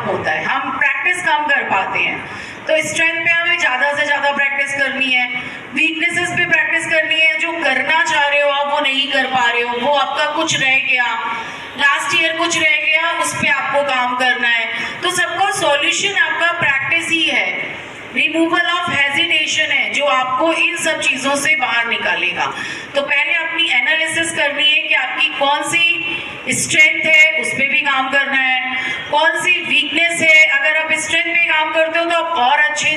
कम होता है, हम प्रैक्टिस कम कर पाते हैं। तो स्ट्रेंथ पे हमें ज़्यादा से ज़्यादा प्रैक्टिस करनी है, वीकनेसेस पे प्रैक्टिस करनी है। जो करना चाह रहे हो आप वो नहीं कर पा रहे हो, वो आपका कुछ रह गया, लास्ट ईयर कुछ रह गया, उस पर आपको काम करना है। तो सबका सॉल्यूशन आपका प्रैक्टिस ही है, रिमूवल ऑफ हेजिटेशन है जो आपको इन सब चीज़ों से बाहर निकालेगा। तो पहले अपनी एनालिसिस करनी है कि आपकी कौन सी स्ट्रेंथ है, उस पर भी काम करना है, कौन सी वीकनेस है। अगर आप स्ट्रेंथ पे काम करते हो तो आप और अच्छे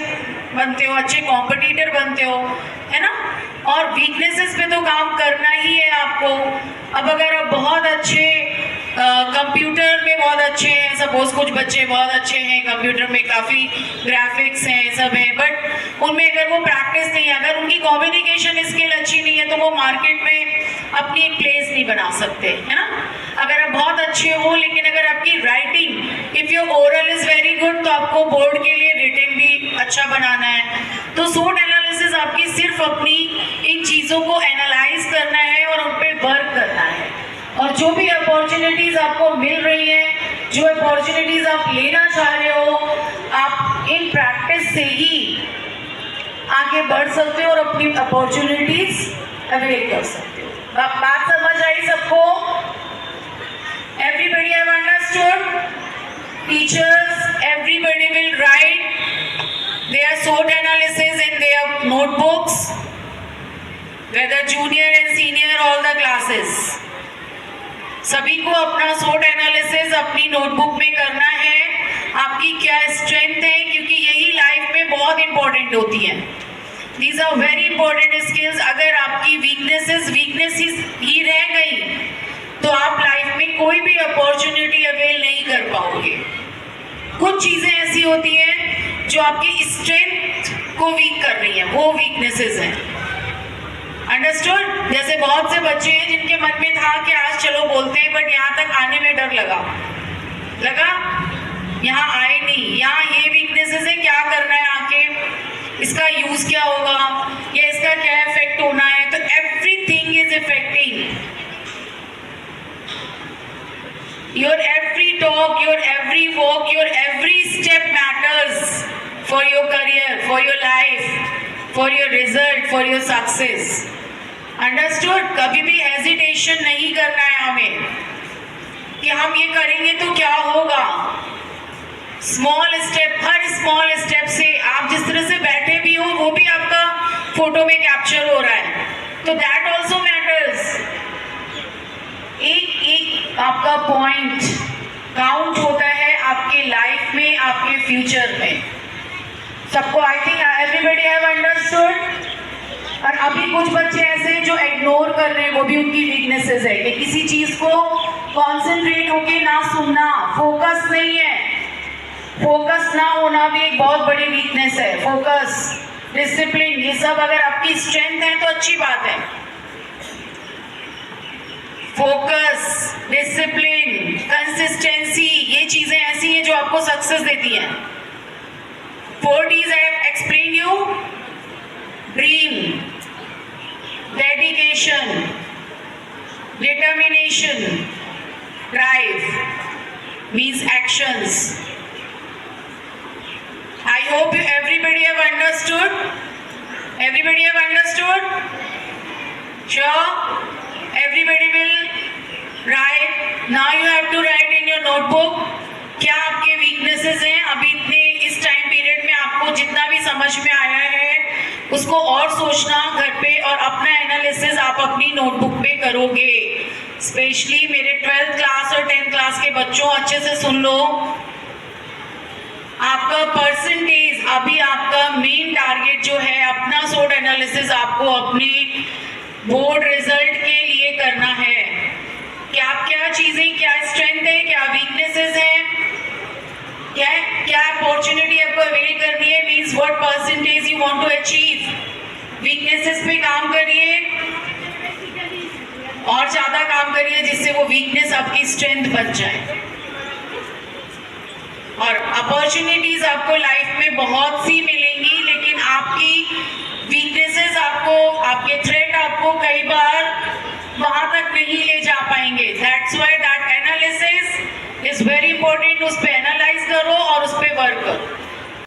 बनते हो, अच्छे कॉम्पिटिटर बनते हो, है ना। और वीकनेसेस पे तो काम करना ही है आपको। अब अगर आप बहुत अच्छे कंप्यूटर में बहुत अच्छे हैं, सपोज कुछ बच्चे बहुत अच्छे हैं कंप्यूटर में, काफ़ी ग्राफिक्स हैं, सब है, बट उनमें अगर वो प्रैक्टिस नहीं है, अगर उनकी कम्युनिकेशन स्किल अच्छी नहीं है, तो वो मार्केट में अपनी एक प्लेस नहीं बना सकते, है ना। अगर आप बहुत अच्छे हो लेकिन अगर आपकी writing, if your oral is very good, तो आपको बोर्ड के लिए रिटन भी अच्छा बनाना है। तो SWOT एनालिसिस आपकी सिर्फ अपनी इन चीज़ों को एनालाइज करना है और उन पर वर्क करना है। और जो भी अपॉर्चुनिटीज़ आपको मिल रही हैं, जो अपॉर्चुनिटीज़ आप लेना चाह रहे हो, आप इन प्रैक्टिस से ही आगे बढ़ सकते हो और अपनी अपॉर्चुनिटीज़ अवेल कर सकते हो। अब बात समझ आई सबको? Everybody have understood? Teachers, everybody will write their SWOT analysis in their notebooks, whether junior and senior, all the classes. सभी को अपना SWOT एनालिसिस अपनी नोटबुक में करना है, आपकी क्या स्ट्रेंथ है, क्योंकि यही लाइफ में बहुत इंपॉर्टेंट होती है। These are very important skills. अगर आपकी वीकनेसेस ही रह गई तो आप लाइफ में कोई भी अपॉर्चुनिटी अवेल नहीं कर पाओगे। कुछ चीज़ें ऐसी होती हैं जो आपकी स्ट्रेंथ को वीक कर रही हैं, वो वीकनेसेस हैं। अंडरस्टूड? जैसे बहुत से बच्चे हैं जिनके मन में था कि आज चलो बोलते हैं, बट यहाँ तक आने में डर लगा, यहाँ आए नहीं। यहाँ ये वीकनेसेस है, क्या करना है आके, इसका यूज क्या होगा, या इसका क्या इफेक्ट होना है। तो everything is effecting your every talk, your every walk, your every step matters for your career, for your life, for your result, for your success. Understood? कभी भी हेजिटेशन नहीं करना है हमें कि हम ये करेंगे तो क्या होगा। स्मॉल स्टेप, हर स्मॉल स्टेप से आप जिस तरह से बैठे भी हो वो भी आपका फोटो में कैप्चर हो रहा है, तो दैट ऑल्सो मैटर्स। एक आपका पॉइंट काउंट होता है आपके लाइफ में, आपके फ्यूचर में। सबको I think everybody have understood. और अभी कुछ बच्चे ऐसे हैं जो इग्नोर कर रहे हैं, वो भी उनकी वीकनेसेस है कि किसी चीज को कॉन्सेंट्रेट होके ना सुनना, फोकस नहीं है। फोकस ना होना भी एक बहुत बड़ी वीकनेस है। फोकस, डिसिप्लिन, ये सब अगर आपकी स्ट्रेंथ है तो अच्छी बात है। फोकस, डिसिप्लिन, कंसिस्टेंसी, ये चीजें ऐसी हैं जो आपको सक्सेस देती हैं। 4 Ds I have explained you. Dream, dedication, determination, drive means actions. I hope everybody have understood. Everybody have understood? Sure? Everybody will write. Now you have to write in your notebook क्या आपके weaknesses हैं। अभी इतने इस time period में आपको जितना भी समझ में आया है उसको और सोचना घर पे, और अपना एनालिसिस आप अपनी नोटबुक पे करोगे। स्पेशली मेरे 12th क्लास और 10th क्लास के बच्चों, अच्छे से सुन लो। आपका परसेंटेज, अभी आपका मेन टारगेट जो है, अपना SWOT एनालिसिस आपको अपने बोर्ड रिजल्ट के लिए करना है। क्या चीजें, क्या स्ट्रेंथ है, क्या वीकनेसेस है, क्या अपॉर्चुनिटी आपको अवेल करनी है, means what percentage you want to achieve. Weaknesses पे काम करिए और ज्यादा काम करिए जिससे वो वीकनेस आपकी स्ट्रेंथ बन जाए। और अपॉर्चुनिटीज आपको लाइफ में बहुत सी मिलेंगी, लेकिन आपकी वीकनेसेस आपको, आपके थ्रेट आपको कई बार वहां तक नहीं ले जा पाएंगे। That's why that analysis is very important. उस पर एनालाइज करो बहुत